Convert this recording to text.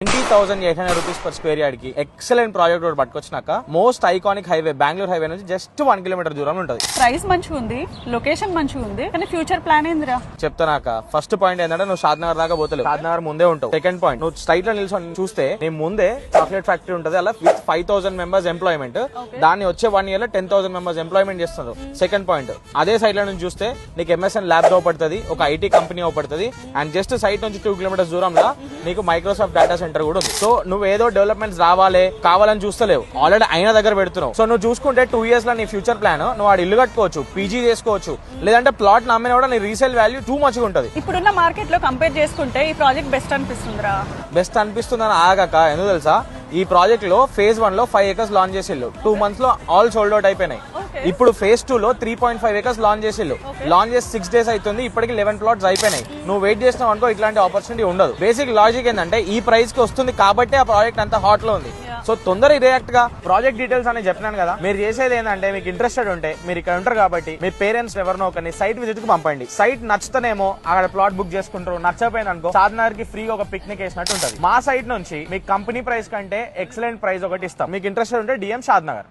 20,800 rupees per square yard కి excellent project ఒకటి పట్టుకొచ్చినాక most iconic highway Bengaluru highway నుంచి జస్ట్ 1 కిలోమీటర్ దూరం ఉంటుంది. ప్రైస్ మంచిగా ఉంది, లొకేషన్ మంచిగా ఉంది, కానీ ఫ్యూచర్ ప్లాన్ ఏందిరా? చెప్తానాక ఫస్ట్ పాయింట్ ఏంటంటే నువ్వు షాద్నగర్ దాకా పోతలేవు, షాద్నగర్ ముందే ఉంటావు. సెకండ్ పాయింట్, నువ్వు స్ట్రైట్ లో నిల్చొని చూస్తే నీ ముందే చాక్లెట్ ఫ్యాక్టరీ ఉంటుంది, అలా విత్ 5,000 మెంబర్స్ ఎంప్లాయ్మెంట్. దాన్ని వచ్చే 1 year లో 10,000 మెంబర్స్ ఎంప్లాయ్మెంట్ చేస్తున్నారు. సెకండ్ పాయింట్, అదే సైడ్ లో నుంచి చూస్తే నీకు MSN ల్యాబ్ అవుపడుతుంది, ఒక ఐటీ కంపెనీ అవుపడుతుంది, అండ్ జస్ట్ సైట్ నుంచి 2 kilometers దూరంలో నీకు మైక్రోసాఫ్ట్ డేటా సెంటర్ కూడా ఉంది. సో నువ్వు ఏదో డెవలప్మెంట్స్ కావాలని చూస్తలేవు, ఆల్రెడీ అయిన దగ్గర పెడుతున్నావు. సో నువ్వు చూసుకుంటే 2 years లో నీ ఫ్యూచర్ ప్లాన్, నువ్వు ఆడ ఇల్లు కట్టుకోవచ్చు, పీజీ చేసుకోవచ్చు, లేదంటే ప్లాట్ నమ్మినా కూడా నీ రీసేల్ వాల్యూ టూ మచ్ గా ఉంటుంది. ఇప్పుడున్న మార్కెట్ లో కంపేర్ చేసుకుంటే ఈ ప్రాజెక్ట్ బెస్ట్ అనిపిస్తుందిరా? బెస్ట్ అనిపిస్తుందని ఆగాక ఎందుకు తెలుసా, ఈ ప్రాజెక్ట్ లో phase 1 లో 5 acres లాంచ్ చేసిల్లు, 2 months లో ఆల్ సోల్డ్ అవుట్ అయిపోయినాయి. ఇప్పుడు phase 2 లో 3.5 acres లాంచ్ చేసిల్లు, లాంచ్ చేసి 6 days అవుతుంది, ఇప్పటికి 11 plots అయిపోయినాయి. నువ్వు వెయిట్ చేసినావు అనుకో, ఇట్లాంటి ఆపర్చునిటీ ఉండదు. బేసిక్ లాజిక్ ఏంటంటే ఈ ప్రైస్ కి వస్తుంది కాబట్టి ఆ ప్రాజెక్ట్ అంతా హాట్ లో ఉంది. సో తొందరగా రియాక్ట్ గా ప్రాజెక్ట్ డీటెయిల్స్ అని చెప్పినాను కదా. మీరు చేసేది ఏంటంటే, మీకు ఇంట్రెస్టెడ్ ఉంటే మీరు ఇక్కడ ఉంటారు కాబట్టి మీ పేరెంట్స్ ఎవరినో ఒకరిని సైట్ విజిట్ కి పంపండి. సైట్ నచ్చుతానేమో అక్కడ ప్లాట్ బుక్ చేసుకుంటారు, నచ్చపోయింది అనుకో షాద్నగర్ కి ఫ్రీగా ఒక పిక్నిక్ వేసినట్టు ఉంటుంది. మా సైట్ నుంచి మీకు కంపెనీ ప్రైస్ కంటే ఎక్సలెంట్ ప్రైస్ ఒకటి ఇస్తాం. మీకు ఇంట్రెస్టెడ్ ఉంటే DM షాద్నగర్.